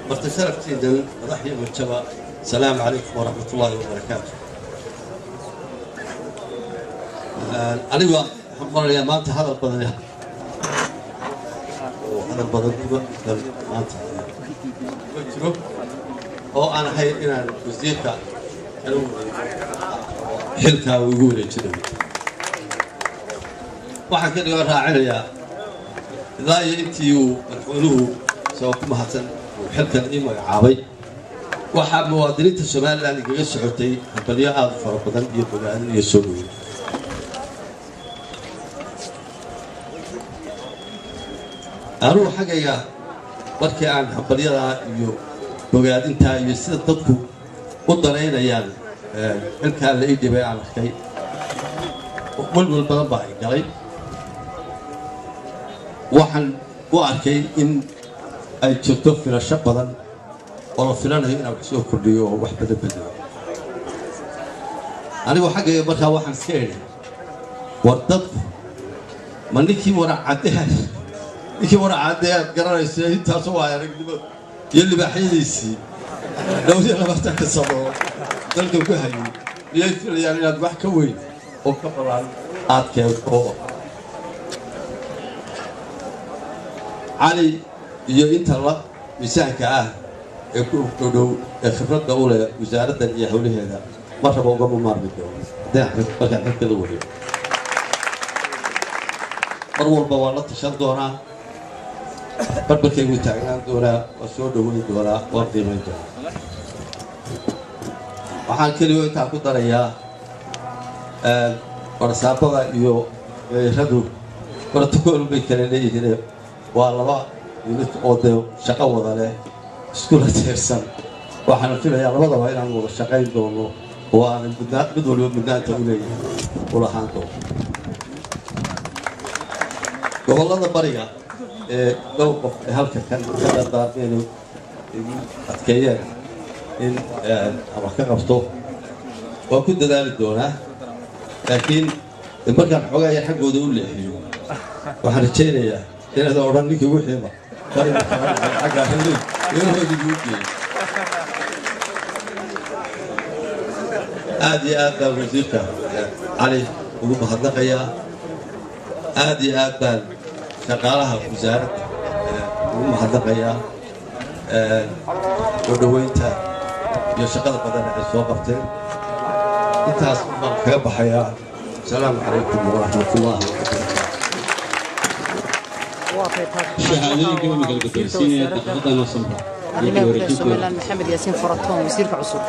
واستشرفت إذن رحيم الشباب. السلام عليكم ورحمة الله وبركاته. أنا حمر يا مانت هذا البدن هذا البدن مانت أو أنا هاي إن وزيرك حلكا ويقول كذا واحد كده يقول راعينا لا يأتيو الحلو سواء كم حسن وحلكا إيمة عابي waxaa muwaadiniinta Soomaaliland kaga socotay xabaliyo aad fara badan iyo bogaadin iyo soo dhaweyn aruux xagayga markii aan xabaliyada iyo bogaadinta iyo sida dadku u dareynayaan halka la idibay aan arkay walwal badan baa galay waxaan u arkay in ay jirto filasho badan oo filanay in aan soo kordhiyo wax badan badan anigu xagay markaa waxaan iska eeday wadad maniki wara cadehay iki wara cadehay garanaysa intaas oo aragnimo iyo libaaxyadiisi dawladda labaatan ka sano dalka ku hayay iyo filayaan inaad wax ka weyn oo ka badan aad keento ali iyo inta la miisaanka ah كودو خبرة دولة وزارة اليهودية هذا مرة بوقف ممارس دولة ده بقى كده ولي مرور بوالات تشدونا بربك يقولون دولة وسود ولي دولة وردي من دولة وحن كليو تأكل دريا ورسابة يو يشدو ورتقول بيكلني كده والله يقول أودو شقة وضله iskuula teersan waxaan filayaa labadaba inaan wada shaqayn doono oo aan mid walba midnaanta u leeyahay ulahaan doono gobollada bariga dhowr qof halka kan ka dardaarmeen adkeeyeen in ama ka qabto waa ku dadaali doonaa laakiin markaan xogaa yar xaggooda u leexiyo waxaan rajaynayaa inaad odhan ninkii wixiiba حاجة حلوة آدي آدم وزيرك علي وقوم بحضنقيا آدي آدم شغالها وزارة وقوم بحضنقيا ودوينتا يا شغالة بدنا عشوا قفتين انت أصلا كيف حياة السلام عليكم ورحمة الله وبركاته شهادين كم من قلبك سيني تفضل نصمها أنا محمد ياسين فرطون وزير عصور